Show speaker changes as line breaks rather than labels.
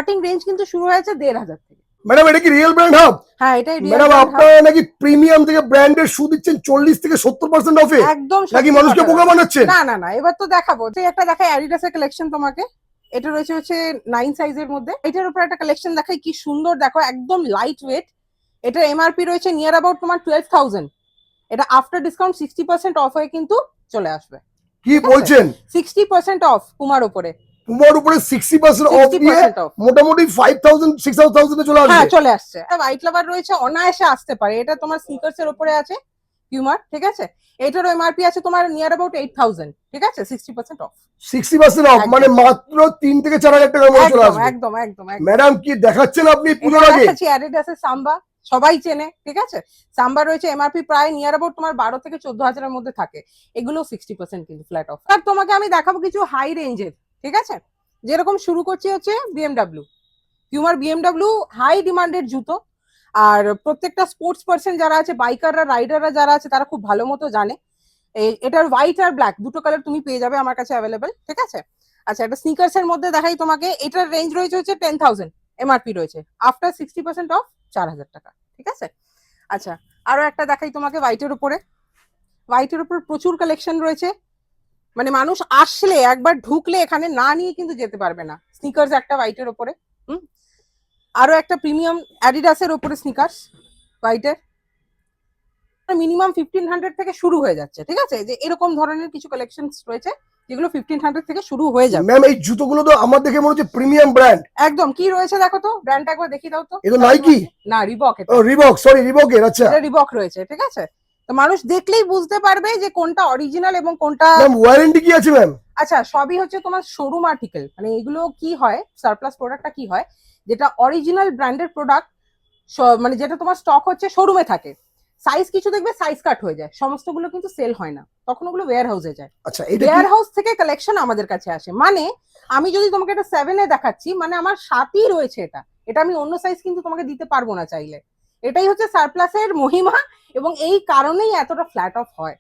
Starting range কিন্তু শুরু হয়েছে 1,500 থেকে।
ম্যাডাম এটা কি রিয়েল ব্র্যান্ড হাব?
হ্যাঁ এটাই রিয়েল
ম্যাডাম
ব্র্যান্ড হাব।
আপনারা নাকি প্রিমিয়াম থেকে ব্র্যান্ডের শু দিচ্ছেন 40 থেকে 70% অফে,
একদম
নাকি
সত্যি
মানুষকে
কথা
বোকা
দাদা।
বানাচ্ছেন?
না না না, এবার তো দেখাবো। সেই একটা দেখাই অ্যাডিডাসের কালেকশন তোমাকে। এটা রয়েছে হচ্ছে 9 সাইজের মধ্যে। এটার উপর একটা কালেকশন দেখাই, কি সুন্দর দেখো, একদম লাইট ওয়েট। এটার এমআরপি রয়েছে নিয়ার অ্যাবাউট তোমার 12,000। এটা আফটার ডিসকাউন্ট 60% অফ হয়ে কিন্তু চলে আসবে।
কি বলছেন?
60% অফ পুমার উপরে।
পুমার উপরে 60% অফ দিয়ে
60% অফ।
মোটামুটি 5,000 6,000 এ চলে
হ্যাঁ
আসবে।
চলে আসছে। হোয়াইট লাভার রয়েছে, অনায়াসে আসতে পারে। এটা তোমার স্নিকার্স এর উপরে আছে পিউমার, ঠিক আছে। এটারও এমআরপি আছে তোমার নিয়ার অ্যাবাউট 8,000, ঠিক আছে, 60% অফ।
60% অফ মানে মাত্র 3 থেকে 4,000 টাকার মধ্যে চলে
একদম
আসবে।
একদম একদম একদম।
ম্যাডাম কি দেখাচ্ছেন আপনি পুজোর
এটা
আগে?
দেখাচ্ছি অ্যাডিডাসের সাম্বা, সবাই চেনে, ঠিক আছে। সাম্বা রয়েছে এমআরপি প্রায় নিয়ার অ্যাবাউট তোমার 12 থেকে 14,000 এর মধ্যে থাকে। এগুলো 60% কিন্তু ফ্ল্যাট অফ। আর তোমাকে আমি দেখাবো কিছু হাই রেঞ্জের, ঠিক আছে। যেরকম শুরু করছি হচ্ছে বিএমডাব্লিউ পিউমার। বিএমডাব্লিউ হাই ডিমান্ডের জুতো। আর প্রত্যেকটা স্পোর্টস পার্সন যারা আছে, বাইকাররা, রাইডাররা যারা আছে, তারা খুব ভালো মতো জানে। এটার হোয়াইট আর ব্ল্যাক দুটো কালার তুমি পেয়ে যাবে আমার কাছে অ্যাভেলেবেল, ঠিক আছে। আচ্ছা, এটা স্নিকার্স এর মধ্যে দেখাই তোমাকে। এটার রেঞ্জ রয়েছে হচ্ছে 10,000, এমআরপি রয়েছে আফটার 60% অফ 4,000 টাকা, ঠিক আছে। আচ্ছা, আরো একটা দেখাই তোমাকে হোয়াইটের উপরে। হোয়াইটের উপর প্রচুর কালেকশন রয়েছে, মানে মানুষ আসলে একবার ঢুকলে এখানে না নিয়ে কিন্তু যেতে পারবে না। স্নিকার্স একটা হোয়াইটের উপরে। হুম, আরো একটা প্রিমিয়াম অ্যাডিডাসের উপরে স্নিকার্স হোয়াইটের। মিনিমাম 1,500 থেকে শুরু হয়ে যাচ্ছে, ঠিক আছে। যে এরকম ধরনের কিছু কালেকশন রয়েছে যেগুলো 1,500 থেকে শুরু হয়ে যাবে।
ম্যাম এই জুতোগুলো তো আমার দেখে মনে হচ্ছে প্রিমিয়াম ব্র্যান্ড।
একদম। কি রয়েছে দেখো তো, ব্র্যান্ডটা একবার দেখিয়ে দাও তো।
এটা নাইকি?
না, রিবক।
ও রিবক, সরি রিবকের। আচ্ছা
এটা রিবক রয়েছে, ঠিক আছে। তো মানুষ দেখলেই বুঝতে পারবে যে কোনটা অরিজিনাল এবং কোনটা।
ম্যাম ওয়ারেন্টি কি আছে ম্যাম?
আচ্ছা, সবই হচ্ছে তোমার শোরুম আর্টিকেল। মানে এগুলো কি হয়, সারপ্লাস প্রোডাক্টটা কি হয়, যেটা অরিজিনাল ব্র্যান্ডের প্রোডাক্ট, মানে যেটা তোমার স্টক হচ্ছে শোরুমে থাকে, সাইজ কিছু দেখবে সাইজ কাট হয়ে যায়, সমস্তগুলো কিন্তু সেল হয় না, তখন ওগুলো ওয়্যার হাউসে যায়।
আচ্ছা এটা কি?
ওয়্যার হাউস থেকে কালেকশন আমাদের কাছে আসে। মানে আমি যদি তোমাকে এটা 7 এ দেখাচ্ছি, মানে আমার 7ই রয়েছে। এটা এটা আমি অন্য সাইজ কিন্তু তোমাকে দিতে পারবো না চাইলে। এটাই হচ্ছে সারপ্লাসের মহিমা, এবং এই কারণেই এতটা ফ্ল্যাট অফ হয়।